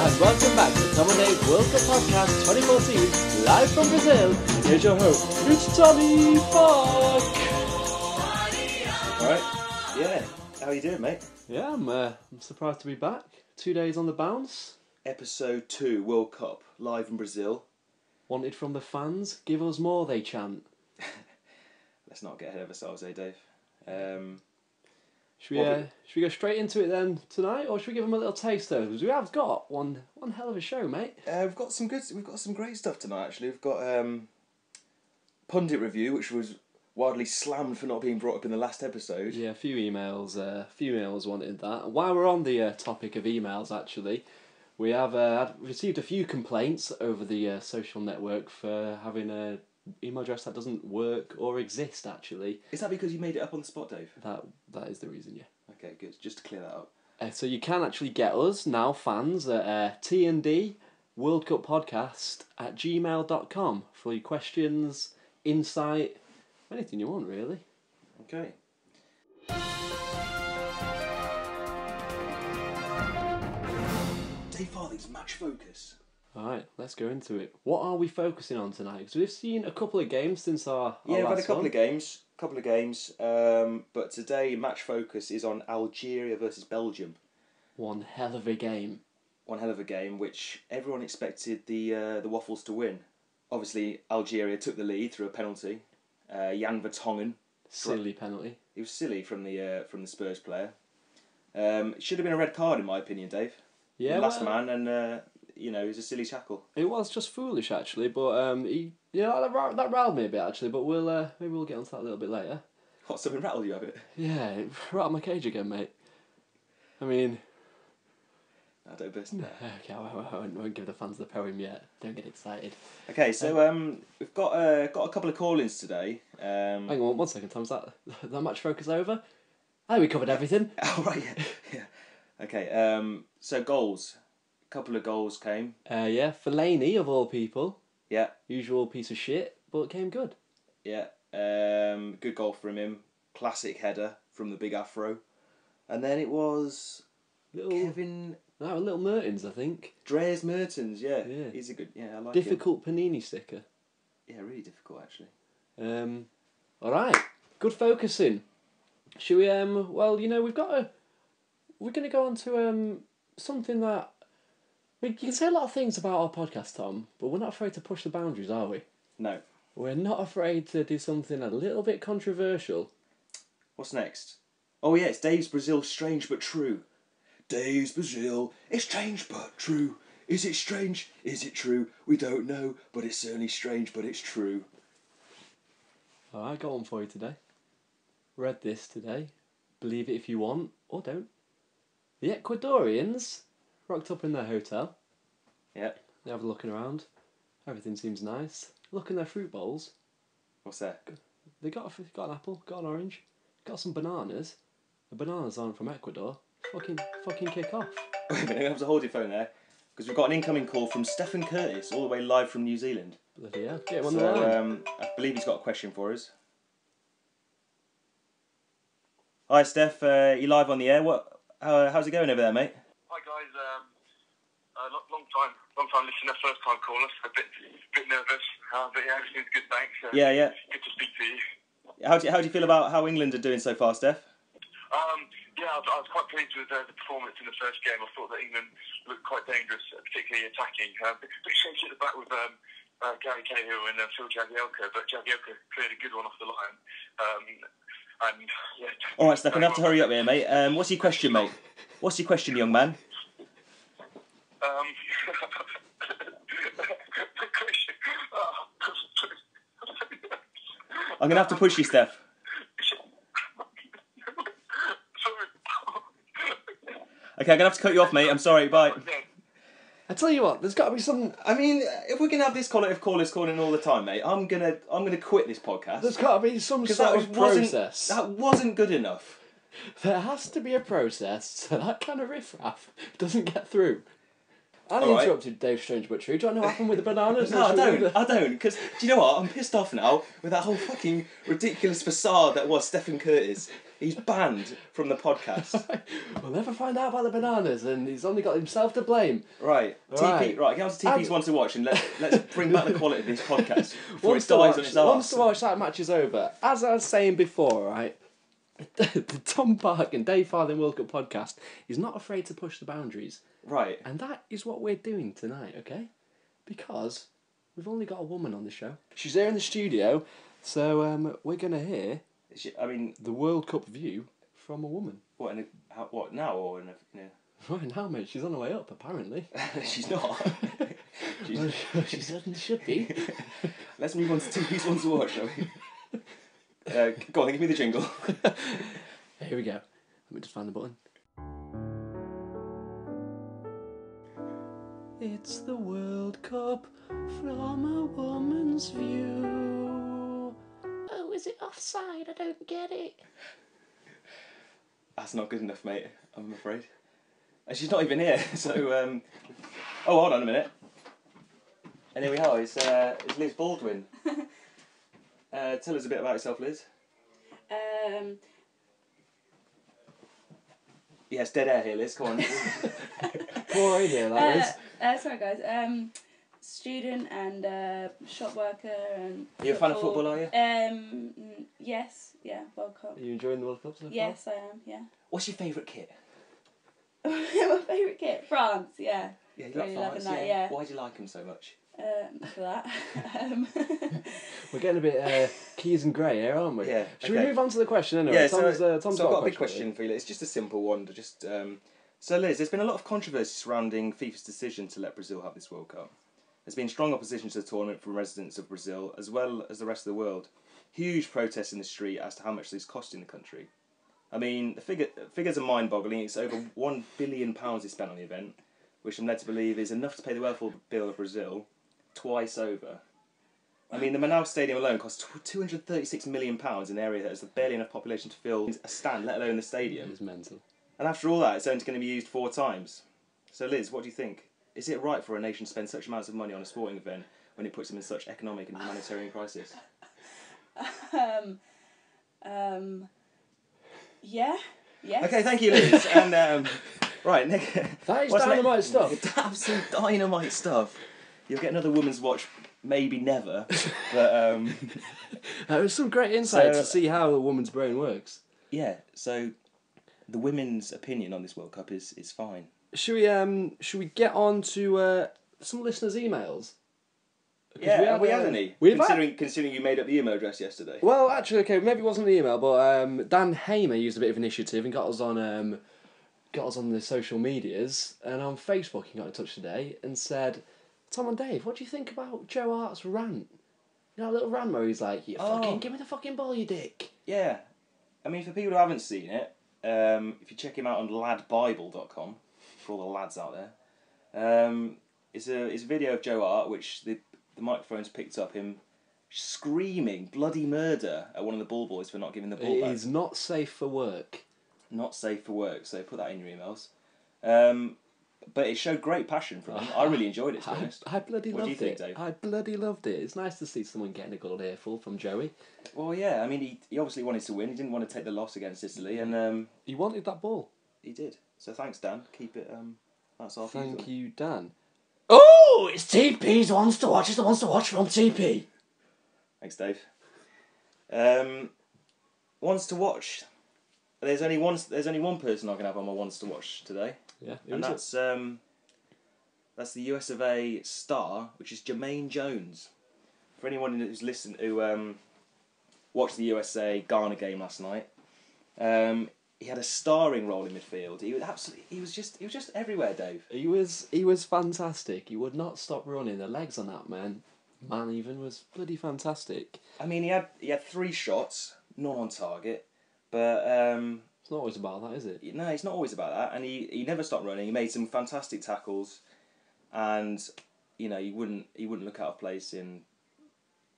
and welcome back to Tom and Dave World Cup Podcast 2014, live from Brazil. Here's your host, it's Tommy Park. Alright, yeah, how are you doing, mate? Yeah, I'm surprised to be back. 2 days on the bounce. Episode 2, World Cup, live in Brazil. Wanted from the fans, give us more, they chant. Let's not get ahead of ourselves, Dave? Should we go straight into it then tonight, or should we give them a little taster? Because we have got one hell of a show, mate. We've got some great stuff tonight. Actually, we've got pundit review, which was widely slammed for not being brought up in the last episode. Yeah, a few emails wanted that. And while we're on the topic of emails, actually, we have received a few complaints over the social network for having a email address that doesn't work or exist, actually. Is that because you made it up on the spot, Dave? That is the reason, yeah. Okay, good. Just to clear that up. So you can actually get us, now fans, at tanddworldcuppodcast at gmail.com for your questions, insight, anything you want, really. Okay. Dave Farthing's match focus. Alright, let's go into it. What are we focusing on tonight? Because we've seen a couple of games since our we've had a last couple one. of games. But today match focus is on Algeria versus Belgium. One hell of a game. One hell of a game, which everyone expected the Waffles to win. Obviously, Algeria took the lead through a penalty. Jan Vertonghen. Silly penalty. It was silly from the Spurs player. It should have been a red card in my opinion, Dave. Yeah, last man, and it was a silly tackle. It was just foolish, actually, but that riled me a bit, actually. But maybe we'll get onto that a little bit later. What, something rattled you a bit? Yeah, it rattled my cage again, mate. I mean, I don't burst in okay, I won't give the fans the poem yet. Don't get excited. Okay, so we've got a couple of call-ins today. Hang on, 1 second, Tom. Is that match focus over? Oh, we covered everything. Oh right, yeah. Okay, so goals. A couple of goals came. Yeah, Fellaini of all people. Yeah. Usual piece of shit, but it came good. Yeah. Good goal from him. Classic header from the big afro. And then it was Kevin. No, little Mertens, I think. Dres Mertens, yeah. He's a good. Yeah, I like him. Difficult Panini sticker. Yeah, really difficult actually. All right, good focusing. Should we? Well, we're going to go on to something that you can say a lot of things about our podcast, Tom, but we're not afraid to push the boundaries, are we? No. We're not afraid to do something a little bit controversial. What's next? Oh yeah, it's Dave's Brazil, strange but true. Dave's Brazil, it's strange but true. Is it strange? Is it true? We don't know, but it's certainly strange, but it's true. All right, got one for you today. Read this today. Believe it if you want, or don't. The Ecuadorians rocked up in their hotel. Yeah. They have a looking around. Everything seems nice. Look in their fruit bowls. What's that? They got an apple, got an orange, got some bananas. The bananas aren't from Ecuador. Fucking kick off. Wait a minute, I have to hold your phone there. Because we've got an incoming call from Stephen Curtis, all the way live from New Zealand. Bloody hell. Get him on the line. I believe he's got a question for us. Hi Steph, you live on the air. How's it going over there, mate? Hi guys, long time listener, first time caller. A bit nervous, but yeah, everything's good, thanks. Yeah. Good to speak to you. How do you feel about how England are doing so far, Steph? Yeah, I was quite pleased with the performance in the first game. I thought that England looked quite dangerous, particularly attacking. Bit shaky at the back with Gary Cahill and Phil Jagielka, but Jagielka cleared a good one off the line. And yeah. All right, Steph, I have to hurry up here, mate. What's your question, mate? What's your question, young man? I'm gonna have to push you, Steph. Okay, I'm gonna have to cut you off, mate. I'm sorry. Bye. I tell you what, there's got to be some. I mean, if we're gonna have this collective callers calling all the time, mate, I'm gonna quit this podcast. There's got to be some sort of process. That wasn't good enough. There has to be a process so that kind of riffraff doesn't get through. I interrupted Dave Strange but True. Do you know what happened with the bananas? No, I don't. Because, do you know what? I'm pissed off now with that whole fucking ridiculous facade that was Stephen Curtis. He's banned from the podcast. We'll never find out about the bananas, and he's only got himself to blame. Right. Right. Right, get on to TP's one to watch, and let's bring back the quality of this podcast before it dies on its arse. Once to watch, that match is over. As I was saying before, right, the Tom Park and Dave Farthing World Cup podcast is not afraid to push the boundaries. Right. And that is what we're doing tonight, okay? Because we've only got a woman on the show. She's here in the studio, so we're going to hear the World Cup view from a woman. What now or in a... Right now, mate, she's on the way up, apparently. She's not. She certainly should be. Let's move on to TP's one to watch, shall we? Go on, give me the jingle. Here we go. Let me just find the button. It's the World Cup from a woman's view. Oh, is it offside? I don't get it. That's not good enough, mate, I'm afraid. And she's not even here, so... Oh, hold on a minute. And here we are, it's Liz Baldwin. Tell us a bit about yourself, Liz. Yes, dead air here, Liz, come on. Poor idea, that is. Sorry guys, student and shop worker and... Are you a fan of football, are you? Yes, yeah, World Cup. Are you enjoying the World Cup so far? Yes, I am, yeah. What's your favourite kit? My favourite kit? France, yeah. Yeah, you Really like France, loving that, yeah. Why do you like them so much? For that. We're getting a bit Keys and Grey here, aren't we? Yeah. Should we move on to the question anyway? Yeah, Tom's so got I've got a big question for you. It's just a simple one. So Liz, there's been a lot of controversy surrounding FIFA's decision to let Brazil have this World Cup. There's been strong opposition to the tournament from residents of Brazil, as well as the rest of the world. Huge protests in the street as to how much this is costing the country. I mean, the figures are mind-boggling. It's over £1 billion is spent on the event, which I'm led to believe is enough to pay the welfare bill of Brazil twice over. I mean, the Manaus Stadium alone costs £236 million in an area that has barely enough population to fill a stand, let alone the stadium. It's mental. And after all that, it's only going to be used 4 times. So Liz, what do you think? Is it right for a nation to spend such amounts of money on a sporting event when it puts them in such economic and humanitarian crisis? Yeah. Yes. Okay, thank you, Liz. And right, Nick. That is dynamite stuff. Absolute dynamite stuff. You'll get another woman's watch, maybe never. But There's some great insight So- to see how a woman's brain works. yeah. So the women's opinion on this World Cup is fine. Should we get on to some listeners' emails? 'Cause Yeah, have we had any? We've Considering you made up the email address yesterday. Well, actually, okay, maybe it wasn't the email, but Dan Hamer used a bit of initiative and got us on the social medias, and on Facebook he got in touch today and said, Tom and Dave, what do you think about Joe Hart's rant? You know, a little rant where he's like, give me the fucking ball, you dick. Yeah. I mean, for people who haven't seen it, if you check him out on ladbible.com, for all the lads out there, it's a video of Joe Hart, which the microphone's picked up him screaming bloody murder at one of the ball boys for not giving the ball It back. is not safe for work. Not safe for work, so put that in your emails. But it showed great passion from him. I really enjoyed it, to be honest. I bloody What do loved you it. think, Dave? I bloody loved it. It's nice to see someone getting a good earful from Joey. Well, yeah, I mean, he obviously wanted to win. He didn't want to take the loss against Italy, and He wanted that ball. he did. So thanks, Dan. Keep it. That's our views on Thank it. you, Dan. Oh, it's TP's Wants to Watch. It's the Wants to Watch from TP. Thanks, Dave. Wants to watch. There's only one person I can have on my wants to watch today, Yeah, and that's the US of A star, which is Jermaine Jones. For anyone who's listened, who watched the USA Ghana game last night, he had a starring role in midfield. He was just everywhere, Dave. He was fantastic. He would not stop running. The legs on that man even was bloody fantastic. I mean, he had 3 shots, none on target, but It's not always about that, is it? no, it's not always about that. And he never stopped running. He made some fantastic tackles, and you know, he wouldn't look out of place in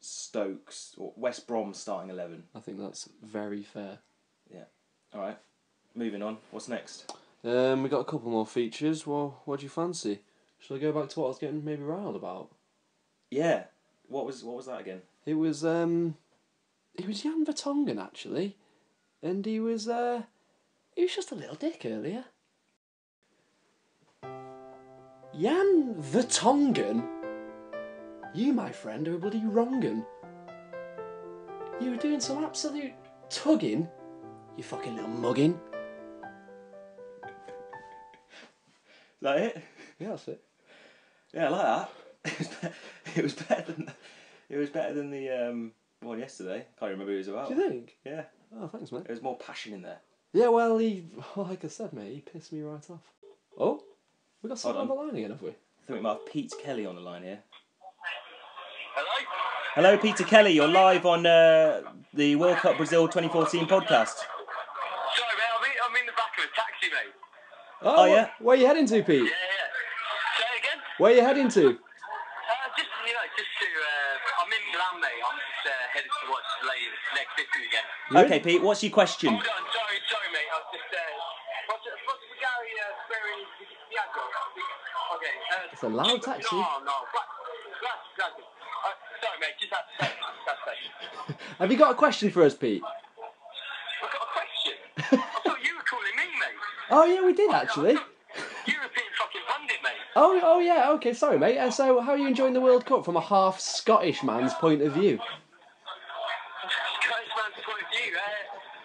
Stokes or West Brom starting 11. I think that's very fair. Yeah. All right. Moving on. What's next? We got a couple more features. Well, what do you fancy? Shall I go back to what I was getting maybe riled about? Yeah. What was that again? It was Jan Vertonghen actually. and he was just a little dick earlier. Jan the Tongan? You, my friend, are a bloody wrong'un. You were doing some absolute tugging, you fucking little muggin. Is that it? Yeah, that's it. Yeah, I like that. It was better than the one yesterday. Can't remember who it was about. Do you think? Yeah. Oh, thanks, mate. There was more passion in there. Yeah, well, like I said, mate, he pissed me right off. Oh, we got someone on Hold the line again, have we? I think we might have Pete Kelly on the line here. Hello? Hello, Peter Kelly. You're live on the World Cup Brazil 2014 podcast. Sorry, mate, I'm in the back of a taxi, mate. Oh, yeah? Where are you heading to, Pete? Yeah. Say it again? Where are you heading to? Just to, I'm in Milan, mate. I'm just headed to watch the next Italy again. Okay, Pete, what's your question? Hold on, sorry, mate. I was just, what's the Gary swearing Diago? Okay. It's a loud taxi. No. Glasses. Sorry, mate, just have to say. Have you got a question for us, Pete? I've got a question. I thought you were calling me, mate. Oh, yeah, we did, actually. European fucking pundit, mate. Oh yeah, okay, sorry, mate. So, how are you enjoying the World Cup from a half Scottish man's point of view? Scottish man's point of view.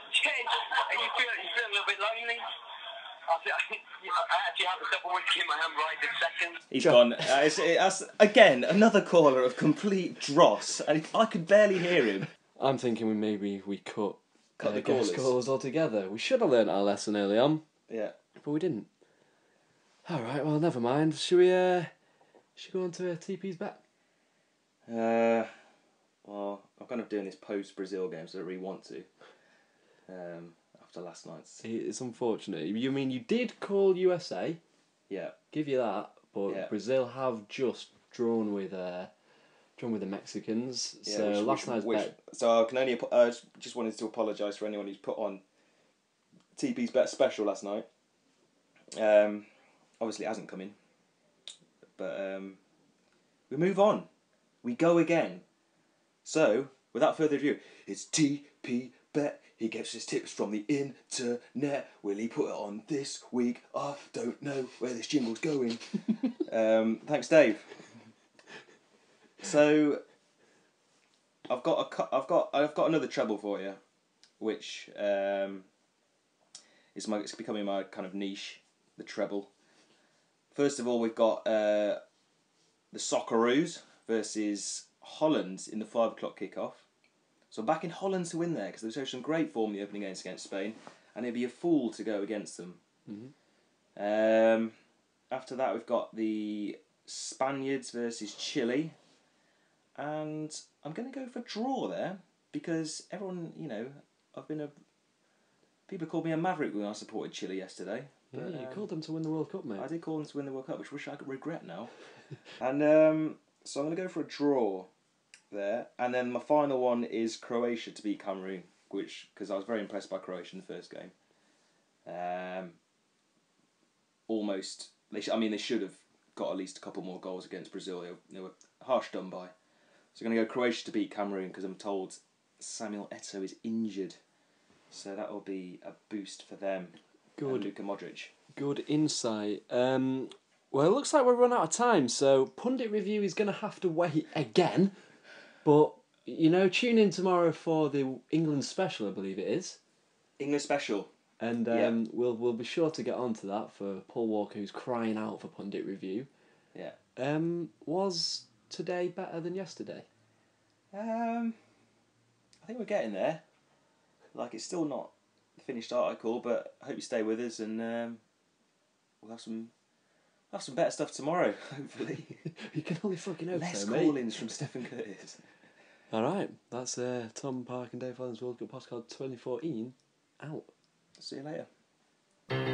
You feel a little bit lonely? I actually have a double whiskey in my hand right this second. He's gone. It's again, another caller of complete dross. And I could barely hear him. I'm thinking maybe we cut the guest callers. callers altogether. We should have learnt our lesson early on, Yeah. but we didn't. Alright, well, never mind. Should we go on to TP's bet? Well, I'm kind of doing this post-Brazil game, so I don't really want to. After last night's... It's unfortunate. You mean you did call USA, Yeah. give you that, but Yeah. Brazil have just drawn with the Mexicans. Yeah, So last night's bet. So I can only... just wanted to apologise for anyone who's put on TP's bet special last night. Obviously it hasn't come in. But we move on. We go again. So, without further ado, it's TP Bet. He gets his tips from the internet. Will he put it on this week? I don't know where this jingle's going. Thanks, Dave. So, I've got another treble for you, which it's becoming my kind of niche, the treble. First of all, we've got the Socceroos versus Holland in the 5 o'clock kickoff. So I'm backing Holland to win there because they showed some great form in the opening games against Spain, and it'd be a fool to go against them. Mm-hmm. After that, we've got the Spaniards versus Chile, and I'm going to go for draw there because everyone, people called me a maverick when I supported Chile yesterday. Yeah, But, you called them to win the World Cup, mate. I did call them to win the World Cup, which I regret now. And so I'm going to go for a draw there. And then my final one is Croatia to beat Cameroon, because I was very impressed by Croatia in the first game. Almost, they should have got at least a couple more goals against Brazil. They were harsh done by. So I'm going to go Croatia to beat Cameroon because I'm told Samuel Eto'o is injured. So that will be a boost for them. Good. And Luka Modric. Good insight. Well, it looks like we've run out of time, so Pundit Review is going to have to wait again. But, tune in tomorrow for the England special, I believe it is. England special. And Yeah. we'll be sure to get onto that for Paul Walker, who's crying out for Pundit Review. Yeah. Was today better than yesterday? I think we're getting there. It's still not the finished article, but I hope you stay with us and we'll have some better stuff tomorrow, hopefully. You can only fucking hope Less so, mate. call-ins from Stephen Curtis. Alright, that's Tom Park and Dave Allen's World Cup Podcast 2014 out. See you later.